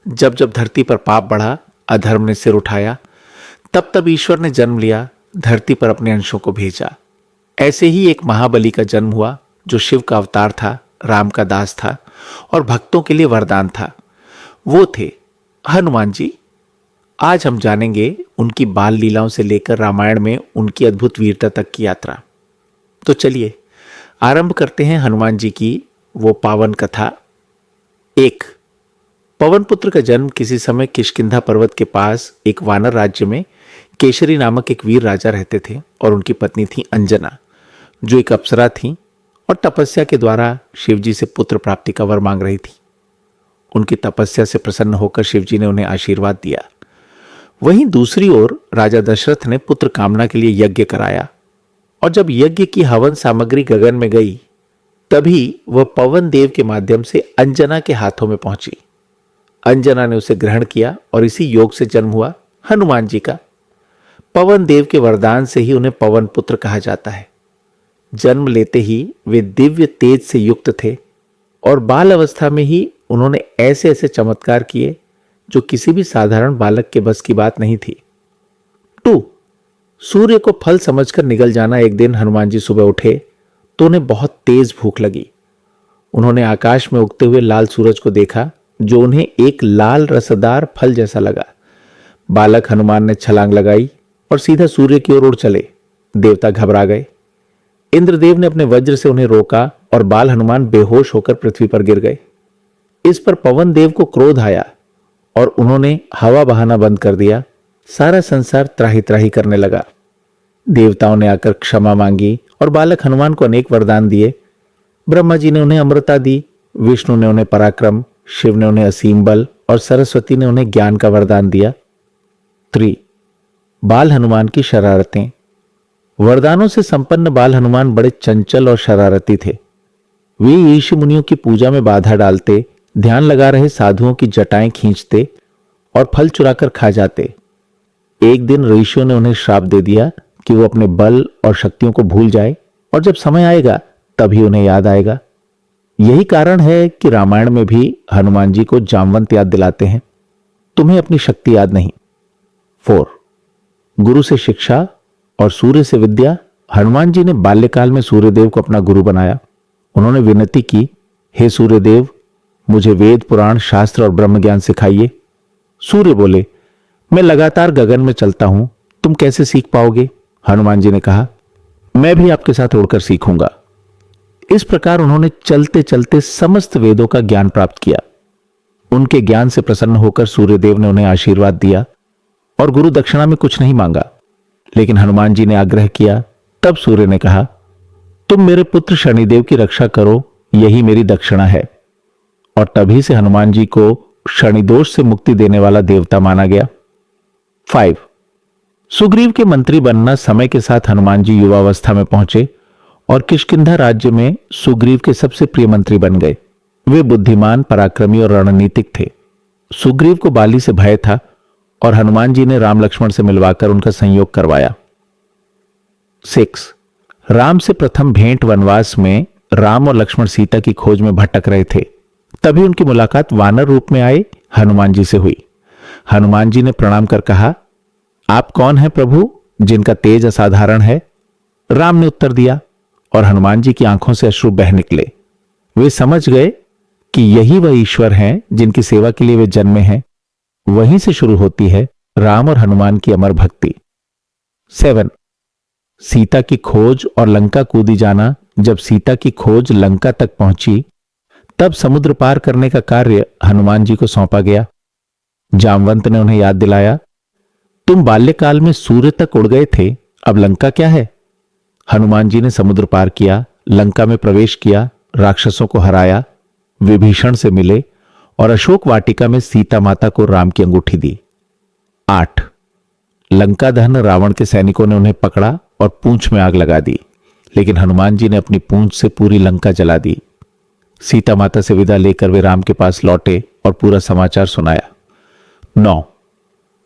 जब जब धरती पर पाप बढ़ा, अधर्म ने सिर उठाया, तब तब ईश्वर ने जन्म लिया, धरती पर अपने अंशों को भेजा। ऐसे ही एक महाबली का जन्म हुआ जो शिव का अवतार था, राम का दास था और भक्तों के लिए वरदान था। वो थे हनुमान जी। आज हम जानेंगे उनकी बाल लीलाओं से लेकर रामायण में उनकी अद्भुत वीरता तक की यात्रा। तो चलिए आरंभ करते हैं हनुमान जी की वो पावन कथा। 1। पवन पुत्र का जन्म किसी समय किष्किंधा पर्वत के पास एक वानर राज्य में केशरी नामक एक वीर राजा रहते थे और उनकी पत्नी थी अंजना, जो एक अप्सरा थी और तपस्या के द्वारा शिवजी से पुत्र प्राप्ति का वर मांग रही थी। उनकी तपस्या से प्रसन्न होकर शिवजी ने उन्हें आशीर्वाद दिया। वहीं दूसरी ओर राजा दशरथ ने पुत्र कामना के लिए यज्ञ कराया और जब यज्ञ की हवन सामग्री गगन में गई, तभी वह पवन देव के माध्यम से अंजना के हाथों में पहुंची। अंजना ने उसे ग्रहण किया और इसी योग से जन्म हुआ हनुमान जी का। पवन देव के वरदान से ही उन्हें पवन पुत्र कहा जाता है। जन्म लेते ही वे दिव्य तेज से युक्त थे और बाल अवस्था में ही उन्होंने ऐसे ऐसे चमत्कार किए जो किसी भी साधारण बालक के बस की बात नहीं थी। 2. सूर्य को फल समझकर निगल जाना। एक दिन हनुमान जी सुबह उठे तो उन्हें बहुत तेज भूख लगी। उन्होंने आकाश में उगते हुए लाल सूरज को देखा जो उन्हें एक लाल रसदार फल जैसा लगा। बालक हनुमान ने छलांग लगाई और सीधा सूर्य की ओर उड़ चले। देवता घबरा गए। इंद्रदेव ने अपने वज्र से उन्हें रोका और बाल हनुमान बेहोश होकर पृथ्वी पर गिर गए। इस पर पवन देव को क्रोध आया और उन्होंने हवा बहाना बंद कर दिया। सारा संसार त्राही त्राही करने लगा। देवताओं ने आकर क्षमा मांगी और बालक हनुमान को अनेक वरदान दिए। ब्रह्मा जी ने उन्हें अमृता दी, विष्णु ने उन्हें पराक्रम, शिव ने उन्हें असीम बल और सरस्वती ने उन्हें ज्ञान का वरदान दिया। 3. बाल हनुमान की शरारतें। वरदानों से संपन्न बाल हनुमान बड़े चंचल और शरारती थे। वे ऋषि मुनियों की पूजा में बाधा डालते, ध्यान लगा रहे साधुओं की जटाएं खींचते और फल चुराकर खा जाते। एक दिन ऋषियों ने उन्हें श्राप दे दिया कि वो अपने बल और शक्तियों को भूल जाए और जब समय आएगा तभी उन्हें याद आएगा। यही कारण है कि रामायण में भी हनुमान जी को जामवंत याद दिलाते हैं, तुम्हें अपनी शक्ति याद नहीं। 4. गुरु से शिक्षा और सूर्य से विद्या। हनुमान जी ने बाल्यकाल में सूर्यदेव को अपना गुरु बनाया। उन्होंने विनती की, हे सूर्यदेव, मुझे वेद, पुराण, शास्त्र और ब्रह्म ज्ञान सिखाइए। सूर्य बोले, मैं लगातार गगन में चलता हूं, तुम कैसे सीख पाओगे? हनुमान जी ने कहा, मैं भी आपके साथ उड़कर सीखूंगा। इस प्रकार उन्होंने चलते चलते समस्त वेदों का ज्ञान प्राप्त किया। उनके ज्ञान से प्रसन्न होकर सूर्यदेव ने उन्हें आशीर्वाद दिया और गुरु दक्षिणा में कुछ नहीं मांगा। लेकिन हनुमान जी ने आग्रह किया। तब सूर्य ने कहा, तुम मेरे पुत्र शनिदेव की रक्षा करो, यही मेरी दक्षिणा है। और तभी से हनुमान जी को शनिदोष से मुक्ति देने वाला देवता माना गया। 5. सुग्रीव के मंत्री बनना। समय के साथ हनुमान जी युवावस्था में पहुंचे और किष्किंधा राज्य में सुग्रीव के सबसे प्रिय मंत्री बन गए। वे बुद्धिमान, पराक्रमी और रणनीतिक थे। सुग्रीव को बाली से भय था और हनुमान जी ने राम लक्ष्मण से मिलवाकर उनका संयोग करवाया। 6. राम से प्रथम भेंट। वनवास में राम और लक्ष्मण सीता की खोज में भटक रहे थे। तभी उनकी मुलाकात वानर रूप में आए हनुमान जी से हुई। हनुमान जी ने प्रणाम कर कहा, आप कौन हैं प्रभु, जिनका तेज असाधारण है? राम ने उत्तर दिया और हनुमान जी की आंखों से अश्रु बह निकले। वे समझ गए कि यही वह ईश्वर हैं जिनकी सेवा के लिए वे जन्मे हैं। वहीं से शुरू होती है राम और हनुमान की अमर भक्ति। 7. सीता की खोज और लंका कूदी जाना। जब सीता की खोज लंका तक पहुंची, तब समुद्र पार करने का कार्य हनुमान जी को सौंपा गया। जामवंत ने उन्हें याद दिलाया, तुम बाल्यकाल में सूर्य तक उड़ गए थे, अब लंका क्या है? हनुमान जी ने समुद्र पार किया, लंका में प्रवेश किया, राक्षसों को हराया, विभीषण से मिले और अशोक वाटिका में सीता माता को राम की अंगूठी दी। 8. लंका दहन। रावण के सैनिकों ने उन्हें पकड़ा और पूंछ में आग लगा दी, लेकिन हनुमान जी ने अपनी पूंछ से पूरी लंका जला दी। सीता माता से विदा लेकर वे राम के पास लौटे और पूरा समाचार सुनाया। 9.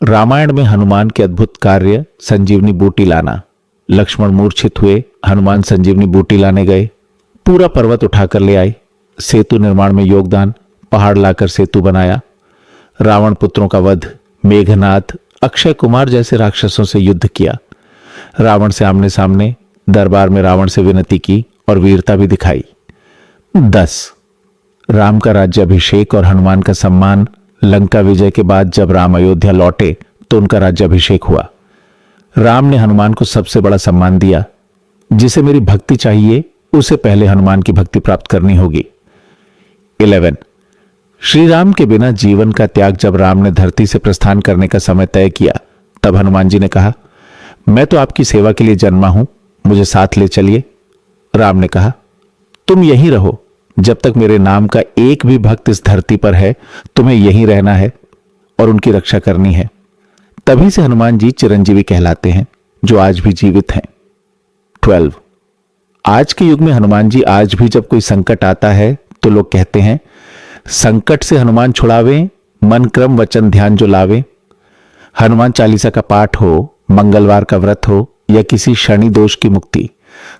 रामायण में हनुमान के अद्भुत कार्य। संजीवनी बूटी लाना। लक्ष्मण मूर्छित हुए, हनुमान संजीवनी बूटी लाने गए, पूरा पर्वत उठाकर ले आए। सेतु निर्माण में योगदान, पहाड़ लाकर सेतु बनाया। रावण पुत्रों का वध, मेघनाथ, अक्षय कुमार जैसे राक्षसों से युद्ध किया, रावण से आमने सामने दरबार में रावण से विनती की और वीरता भी दिखाई। 10. राम का राज्याभिषेक और हनुमान का सम्मान। लंका विजय के बाद जब राम अयोध्या लौटे तो उनका राज्याभिषेक हुआ। राम ने हनुमान को सबसे बड़ा सम्मान दिया। जिसे मेरी भक्ति चाहिए उसे पहले हनुमान की भक्ति प्राप्त करनी होगी। 11. श्री राम के बिना जीवन का त्याग। जब राम ने धरती से प्रस्थान करने का समय तय किया तब हनुमान जी ने कहा, मैं तो आपकी सेवा के लिए जन्मा हूं, मुझे साथ ले चलिए। राम ने कहा, तुम यहीं रहो, जब तक मेरे नाम का एक भी भक्त इस धरती पर है तुम्हें यहीं रहना है और उनकी रक्षा करनी है। तभी से हनुमान जी चिरंजीवी कहलाते हैं, जो आज भी जीवित हैं। 12. आज के युग में हनुमान जी आज भी जब कोई संकट आता है तो लोग कहते हैं, संकट से हनुमान छुड़ावे, मन क्रम वचन ध्यान जो लावे। हनुमान चालीसा का पाठ हो, मंगलवार का व्रत हो या किसी शनि दोष की मुक्ति,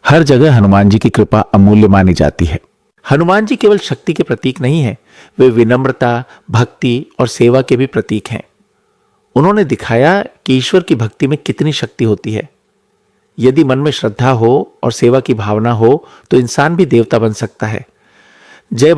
हर जगह हनुमान जी की कृपा अमूल्य मानी जाती है। हनुमान जी केवल शक्ति के प्रतीक नहीं है, वे विनम्रता, भक्ति और सेवा के भी प्रतीक हैं। उन्होंने दिखाया कि ईश्वर की भक्ति में कितनी शक्ति होती है। यदि मन में श्रद्धा हो और सेवा की भावना हो तो इंसान भी देवता बन सकता है। जय